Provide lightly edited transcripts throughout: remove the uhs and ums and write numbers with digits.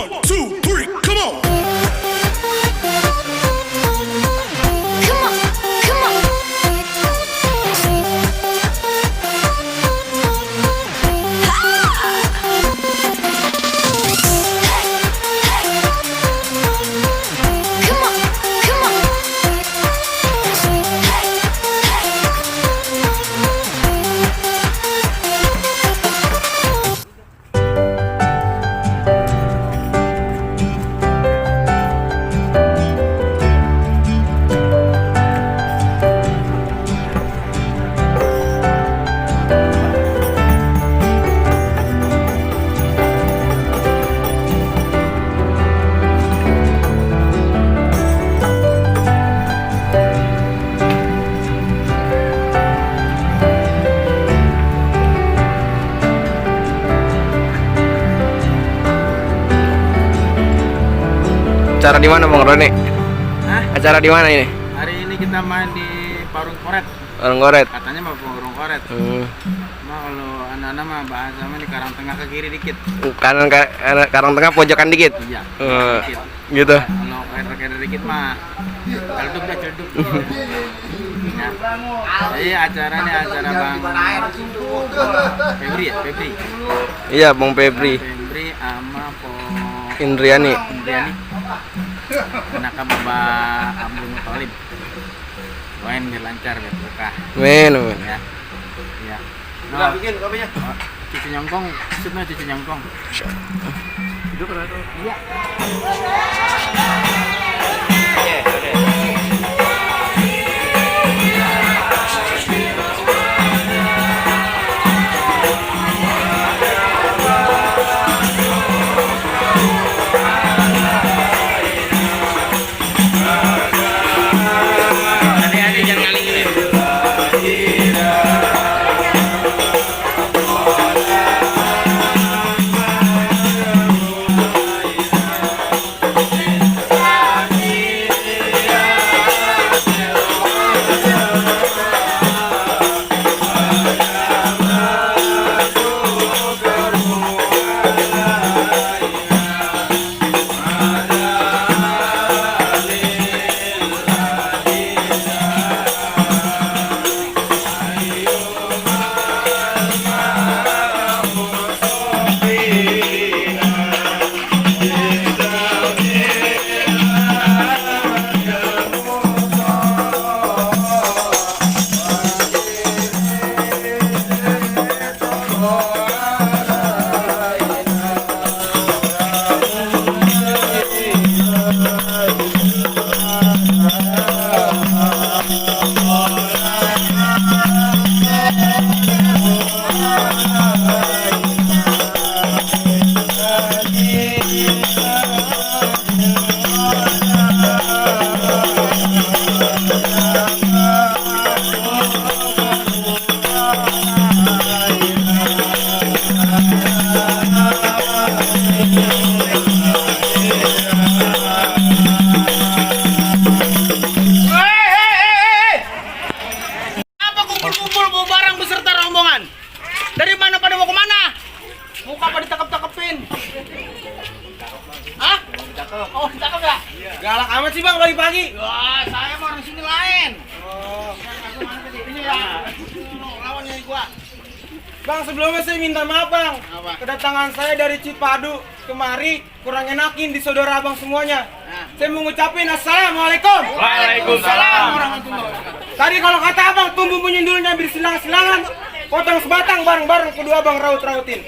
1, 2, 3, come on. Come on, come on. Come on, come on. Acara di mana Bang Roni? Hah? Acara di mana ini? Hari ini kita main di Parung Koret. Orang Goret. Katanya mau Parung Koret. Cuma kalau anak-anak mah bahasa mah di Karang Tengah ke kiri dikit. Kanan Karang Tengah pojokan dikit. Iya. Eh, Dikit. gitu. Kalau kiri dikit mah celduk dah celduk. Ya. Jadi acara ini acara Bang Febri ya, Febri. Iya Bang Febri Febri sama Po Indriani. Indriani. Anak Baba Abdul Muthalib. Main biar lancar biar berkah. Men. Ya. Iya. Nah, bikin kopinya. Cucu nyongkong, maksudnya cucu nyongkong. Itu pernah tuh. Iya. Apa kumpul-kumpul bawa barang beserta rombongan? Dari mana pada mau kemana? Muka pada ditangkap-tangkepin. Hah? Oh, ditangkap ya? Galak amat sih Bang pagi-pagi. Wah, saya mau orang sini lain. Oh, aku mana tadi? Ini ya. Lawannya gua. Bang sebelumnya saya minta maaf Bang. Apa? Kedatangan saya dari Cipadu kemari kurang enakin di saudara abang semuanya. Nah. Saya mau ngucapin assalamualaikum. Waalaikumsalam warahmatullahi wabarakatuh. Tadi kalau kata abang tumbuh menyundulnya bersilang-silangan, potong sebatang bareng-bareng kedua abang raut-rautin.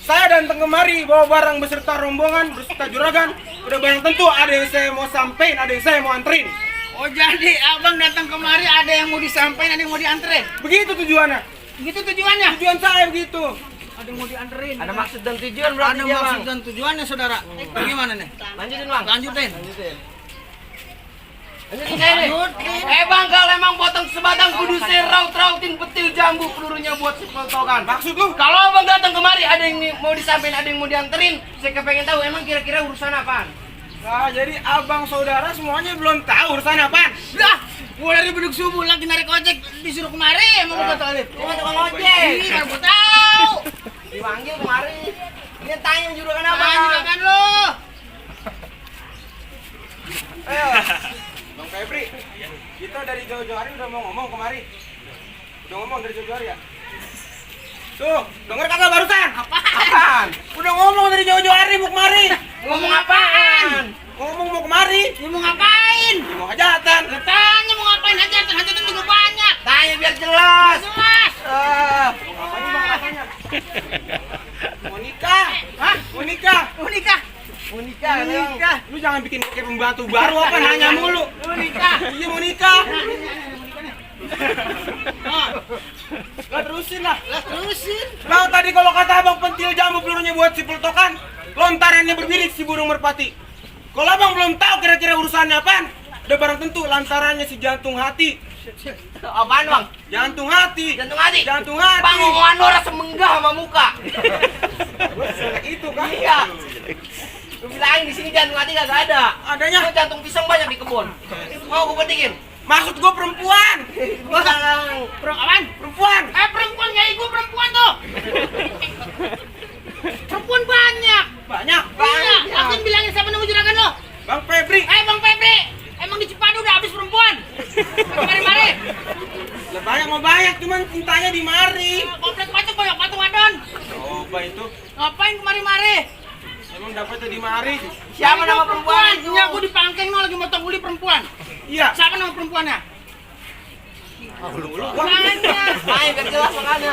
Saya datang kemari bawa barang beserta rombongan, beserta juragan. Udah barang tentu ada yang saya mau sampein, ada yang saya mau anterin. Oh, jadi abang datang kemari ada yang mau disampaikan, ada yang mau dianterin. Begitu tujuannya. Begitu tujuannya. Tujuan saya begitu. Ada yang mau dianterin. Ada maksud dan tujuan Ada berarti dia maksud Bang. dan tujuannya, saudara. Bagaimana nih? Lanjutin Bang. Lanjutin. Lanjutin. Bang, kalau emang potong sebatang kudu saya raut-rautin betil jambu pelurunya buat sepeltokan. Maksud lu? Kalau abang datang kemari ada yang mau disampaikan, ada yang mau dianterin, saya kepengen tahu emang kira-kira urusan apaan? Nah, jadi abang saudara semuanya belum tahu urusan apaan. Lah, mulai dari beduk subuh lagi narik ojek disuruh kemari, emang gua tahu Alif. Cuma tukang ojek. Ih, baru gua tahu. Dipanggil kemari. Ini tanya juragan abang. Juragan lo. jauh-jauh hari udah mau ngomong kemari. Udah ngomong dari jauh-jauh hari ya. Tuh, denger kagak barusan? Apaan? Udah ngomong dari jauh-jauh hari mau kemari. Ngomong apaan? Ngomong mau kemari. Ngomong ngapain? Mau hajatan. Tanya mau ngapain hajatan juga banyak. Tanya biar jelas. Jelas. Apa nih bang rasanya? Mau nikah? Hah? Mau nikah? Mau nikah? Mau nikah? Nikah. Lu jangan bikin kayak pembantu baru apa nanya mulu. Mau nikah? Iya mau nikah. Oh, Lah terusin lah. lah terusin. Lah tadi kalau kata abang pentil jambu pelurunya buat si peletokan, lontarannya berbirik si burung merpati. Kalau abang belum tahu kira-kira urusannya apaan, udah barang tentu lantarannya si jantung hati. Apaan bang? Jantung hati. Jantung hati? Jantung hati. Bang omongan lo rasa menggah sama muka. Itu kan? Iya. Lu bilangin di sini jantung hati kagak ada. Adanya. Lu jantung pisang banyak di kebun. Mau gue petikin? Maksud gua perempuan. Bang, apaan? Perempuan. Perempuan nyai gue perempuan tuh. Perempuan banyak. Banyak. Iya, langsung bilangin siapa nama juragan lo? Bang Febri. Bang Febri, emang di Cipadu udah habis perempuan? Mari-mari. Lah banyak mau banyak, cuman cintanya di mari. Komplek macet banyak batu wadon. Coba itu. Ngapain kemari-mari? Emang dapetnya di mari. Siapa nama perempuan? Iya, gue di Pangkeng no lagi motong uli perempuan. Iya. Siapa nama perempuannya? Lu Nanya. Ayo biar jelas makanya.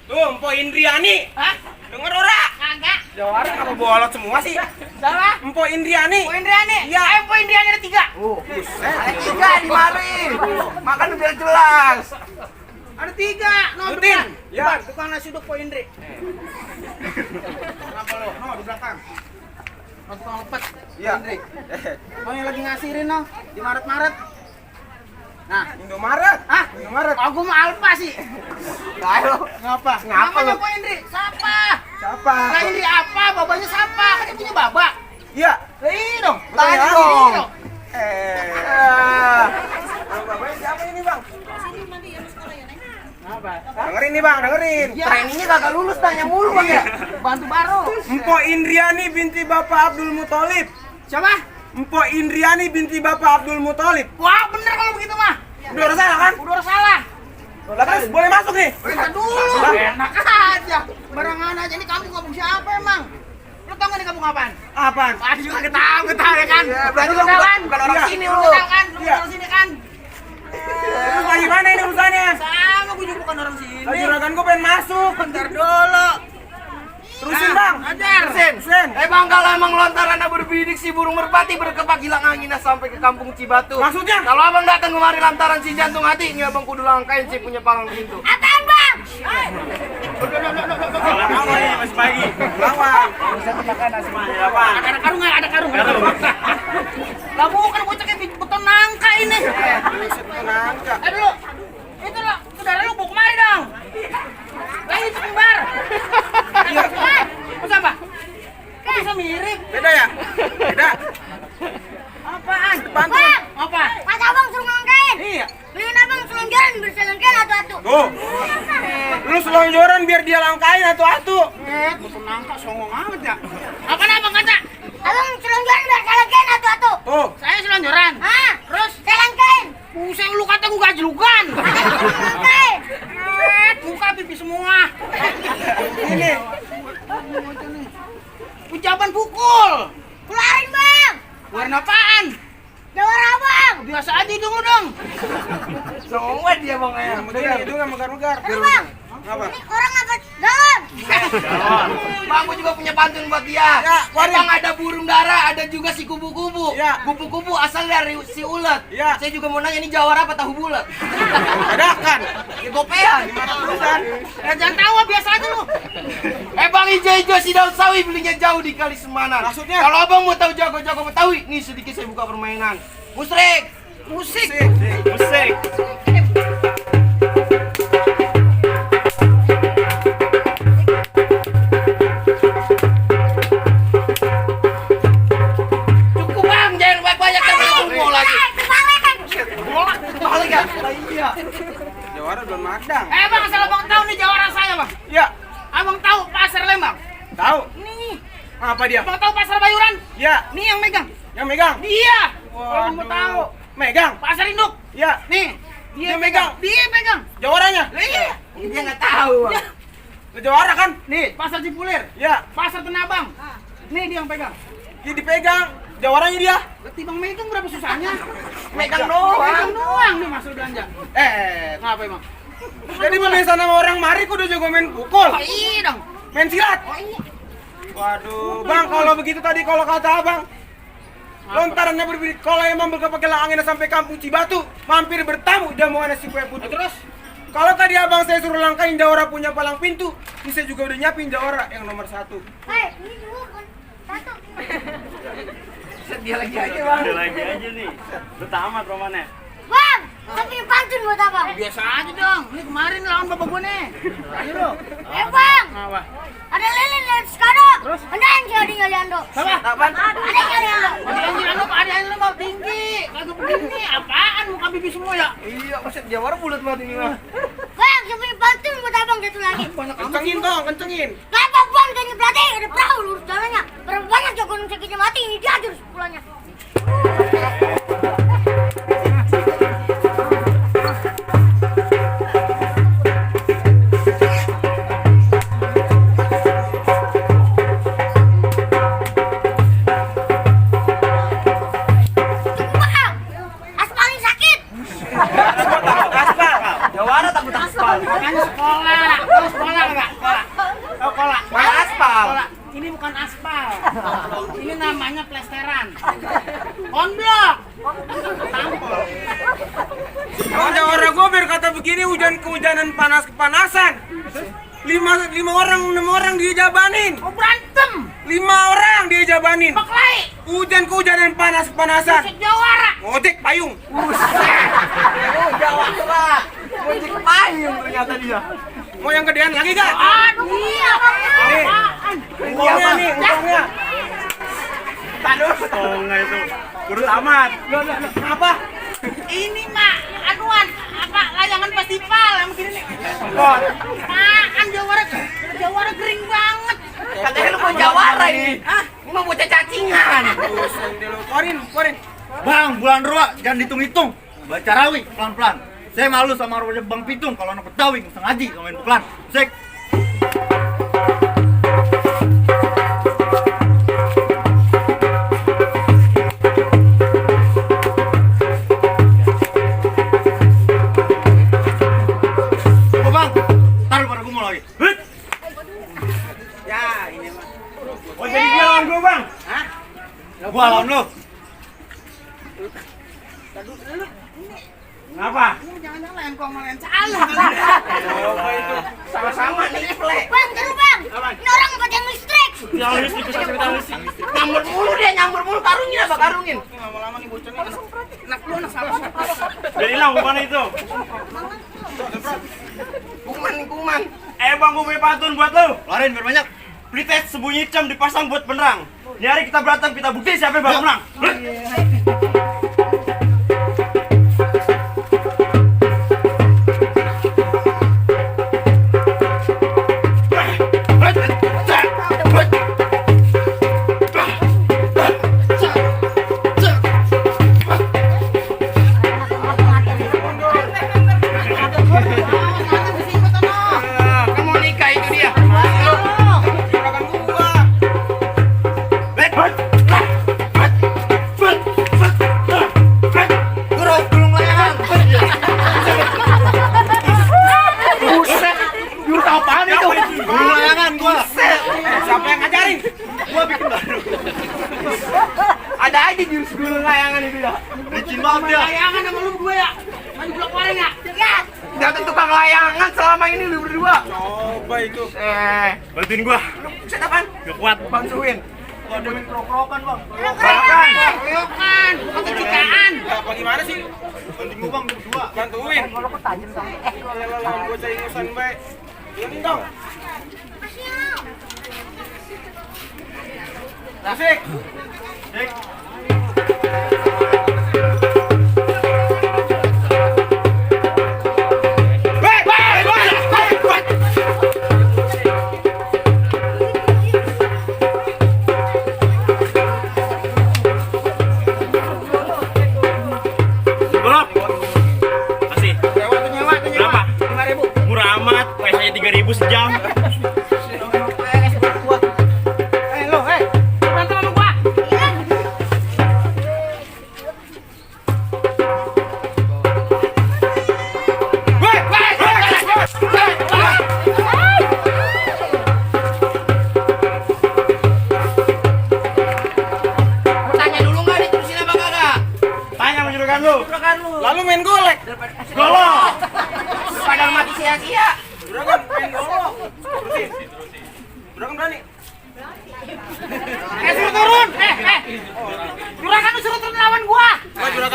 Tuh, Mpo Indriani. Hah? Denger ora? Kagak. Jawara apa bolot semua sih? Salah. Mpo Indriani. Poin Indriani? Iya. Poin Indriani ada 3. Ada 3 di mari. Makan biar jelas. Ada 3. No, Rutin. depan. Ya. Depan, tukang nasi uduk Poin Indri. Kenapa lo? No, di belakang. No, tukang lepet. Iya. Oh, yang lagi ngasirin no, di Maret-Maret. Nah, Indomaret. ah, Indomaret. aku mau Alfa sih. Ayo. Ngapa? Ngapa Namanya lu? Poin Indri. Siapa? Siapa? Lah Indri apa? Babanya siapa? Kan dia punya baba. Iya. Lah iya dong. Tanya Iya dong. dong. Kalau bapaknya siapa ini, Bang? Apa? Dengerin nih, Bang, dengerin. Ya. Trainingnya kagak lulus, tanya mulu bang ya. Bantu baru. Mpo Indriani binti Bapak Abdul Muthalib. Siapa? Mpo Indriani binti Bapak Abdul Muthalib. Wah bener kalau begitu mah. Udah salah kan? Udah salah. Lah terus boleh masuk nih. Kita dulu. Enak aja. Barengan aja ini kampung siapa emang? Lu tau gak di kampung apaan? Apaan? Ah juga ketahu ya kan? Iya, berarti Lu lu tahu kan? bukan orang Iya. sini Lu lu. tahu kan? Lu Iya. orang sini kan? Terus bagaimana ini urusannya? Sama gue juga bukan orang sini. Lah juragan gua pengen masuk. Bentar dulu. Terusin, Nah, Bang. ajar. Terusin. Bang kalau emang lontarannya berbidik si burung merpati berkepak hilang anginnya sampai ke kampung Cibatu. Maksudnya? Kalau abang datang kemari lantaran si jantung hati, ini abang kudu langkain si punya palang pintu. Apaan bang? Lawan ini masih pagi. Lawan. Lawan. Ada karung nggak? Ada karung. Lah bukan bocah kayak beton nangka ini. Buset nangka. Dulu. Itu lo, saudara lu bawa kemari dong. Lah itu kembar. Iya. Terus apa? Kok bisa mirip? Beda ya? Beda. Apaan? Bantu. Bang, Apa? pas abang suruh ngangkain. Iya. Beliin abang selonjoran berselengkan atu-atu. Tuh. Lu selonjoran biar dia langkain atu-atu. Beton nangka songong amat ya. Apaan abang kata? Abang selonjoran berselengkan atu-atu. Tuh. Saya selonjoran. Hah? Terus? Selengkain. Buset lu kata gua gajlukan. Ngangkain. Muka pipi semua. Ini. Ucapan pukul. Keluarin bang. Warna apaan? Jawara abang. Biasa aja dong lu dong. Songong dia Bang ya. Begini itu enggak megar-megar. Aduh bang. Ngapa? Ini orang apa? Dalam. Bang, gua juga punya pantun buat dia. Ya, waduh. Bang, ada burung dara, ada juga si kupu-kupu. Ya. Kupu-kupu asal dari si ulet. Ya. Saya juga mau nanya ini jawara apa tahu bulat? Dadakan. Ya gopean. Gimana tulisan? Ya jangan tahu, biasa aja lu. Bang, ijo-ijo si daun sawi belinya jauh di Kali Semanan. Maksudnya? Kalau abang mau tahu jago-jago Betawi, nih sedikit saya buka permainan. Musrik. Musik. Musik. Cukup bang, jangan banyak-banyak yang mau lagi. Bola, balik ya? Iya. Jawara belum madang. Bang, asal abang tahu nih jawara saya bang. Ya, Abang tahu pasar Lembang? tahu. Nih. Apa dia? Abang tahu pasar Bayuran? Ya, Nih yang megang. yang megang. Dia. Kalau mau tahu, Megang. pasar induk. Ya. Nih, Dia megang. Dia pegang. Jawarannya. Lah iya. Dia nggak tahu. Ya. Jawara kan? Nih, pasar Cipulir, Ya. pasar Tanah Abang. Nih dia yang pegang. Dia dipegang. Jawarannya dia. Berarti Bang megang berapa susahnya? Megang doang. Megang doang nih masuk belanja. Ngapa emang? Jadi pembiasaan sama orang mari kudu jago main pukul. Oh iya dong. Main silat. Oh iya. Waduh, Bang, kalau begitu tadi kalau kata Abang, lontarannya berbeda. Kalau emang pakai angin sampai kampung Cibatu, mampir bertamu jamuan nasi kue putu. Terus Kalau tadi Abang saya suruh langkain Jawara punya palang pintu, ini saya juga udah nyiapin Jawara yang nomor 1. Hei, ini dua kan. Satu. dia lagi aja Bang. Ada lagi aja nih. Lu tamat romannya. Bang, tapi pantun buat abang. Biasa aja dong. Ini kemarin lawan bapak gue nih. Ayo lo. Bang, Apa? ada lilin dan skado. Terus? Ada yang jadi ngaliando. Apa? Ada yang ngaliando. Ada yang mau tinggi. Kagak begini. Apaan muka bibi semua ya? Iya, maksud Jawara bulat banget ini mah. Bang, saya punya pantun buat abang satu lagi. Banyak amat. Kencengin dong, kencengin. Kenapa bang jadi pelatih? Ada perahu lurus jalannya. Berapa banyak jago sakitnya mati ini dia terus pulangnya. Bang, aspalnya sakit. Aspal. Jawara takut aspal. Makanya sekolah. Tahu sekolah enggak? Sekolah. Tahu sekolah. Main aspal. Sekolah. Ini bukan aspal. Ini namanya plesteran. Konblok. Tampol. Kalau Jawara gue biar kata begini hujan kehujanan panas kepanasan. 6 orang dia jabanin. Mau berantem. 5 orang dia jabanin. Baklai. Hujan kehujanan panas kepanasan. Buset Jawara. Ngojek payung. Jawara. Ngojek payung ternyata dia. Mau yang gedean lagi gak? Aduh. Iya. Nih. Apaan? Uangnya nih, uangnya. Tongga itu. Kurus amat. Apa? Ini mah aduan apa layangan festival yang begini nih. Kok? Apaan Jawara? Jawara kering banget. Katanya lu mau Jawara ini. Hah? Ini mau bocah cacingan. Korin. Bang, bulan Roa, jangan dihitung-hitung. Baca rawi, pelan-pelan. Saya malu sama Roa Bang Pitung kalau anak Betawi nggak usah ngaji, kalau main pelan. Sek. Coba Bang, taruh pada gua mau lagi. Hut. Ya, ini mah. Oh jadi dia lawan gua bang? Hah? Gua lawan lu. Kenapa? Jangan-jangan layan kong layan salah. Coba itu. Sama-sama nih play. Bang, terus bang. Ini orang pakai listrik. Yang listrik bisa cerita listrik. Nyambur mulu dia, nyambur mulu karungin apa karungin? Lama-lama nih bocah nih. Nak lu nak salah. Udah hilang bukan itu? Kuman. Bang gue punya pantun buat lu. Larin biar banyak. Plitet sembunyi cem dipasang buat penerang. Ini hari kita berantem, kita bukti siapa yang bakal menang. Kamu nikah itu dia. Juragan gua. Terus gulung layangan. Buset. Jurus apaan itu? Gulung layangan gua. Siapa yang ngajarin? Gua bikin baru. Ada aja jurus gulung layangan itu ya. Licin banget dia. Layangan sama lu berdua ya. Maju blok paling ya. Ya, Jangan tukang layangan selama ini lu berdua. Coba itu. Bantuin gua. Bisa apaan? Gak kuat. Bantuin. Gua main krok-krokan, Bang. Koyokan, atau cikaan. Apa gimana sih? Bantuin gua, Bang, berdua. Bantuin. Kalau gue cari ingusan baik. Ini dong. Musik.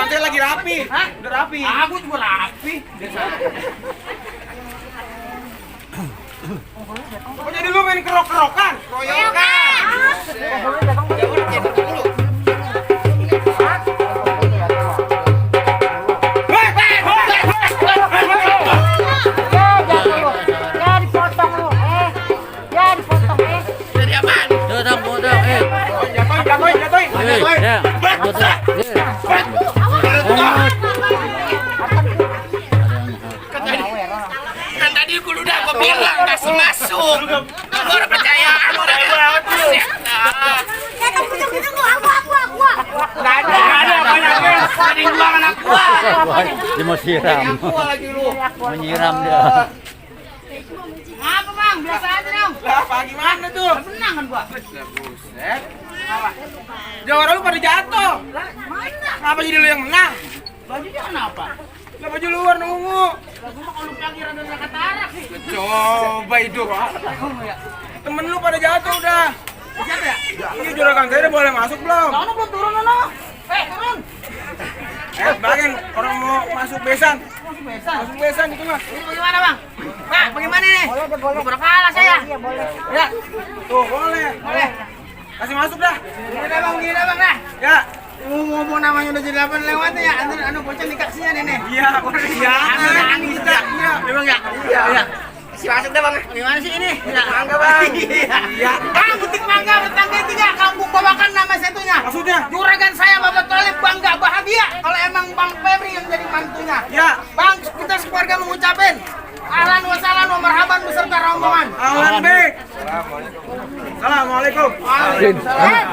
saya lagi rapi. Hah? Udah rapi. Aku juga rapi. Kok jadi lu main kerok-kerokan? Royokan. Kan tadi aku udah bilang kasih masuk. Aku udah percaya. Tunggu, aku. Gak ada banyak guys. Ada yang bilang anak gua. Dia mau siram. Gua lagi lu. Menyiram dia. Apa bang? Biasa aja dong. Lah, apa gimana tuh? Menang kan gua. Buset. Jawara lu pada jatuh. Kenapa jadi lu yang menang? Bajunya kenapa? Lah baju lu warna ungu. Lah gua mah kalau pagi rada katarak sih. Coba itu, Pak. Temen lu pada jatuh udah. Siapa ya? Ini juragan saya udah boleh masuk belum? Sono belum turun Nono. Turun. Bagian orang mau masuk besan. Masuk besan. Masuk besan itu mah. Ini bagaimana bang? Bang, bagaimana nih? Boleh. Udah kalah saya. Iya boleh. Ya. Tuh, boleh. Boleh. Kasih masuk dah. Gini dah bang dah. Ya. Ngomong namanya udah jadi 8 lewat ya. Anu bocah dikasihnya nih. Iya. Iya. Iya. Iya. Memang ya. Iya. Si masuk dah bang. Gimana sih ini? Ya, mangga bang. Iya. Bang, butik mangga bertangga 3 kampung Babakan nama satunya. Maksudnya? Juragan saya Bapak Tolib bangga bahagia kalau emang Bang Febri yang jadi mantunya. Ya. Bang, kita sekeluarga mengucapin ahlan wa sahlan wa marhaban beserta rombongan. Ahlan bek. Assalamualaikum. Waalaikumsalam.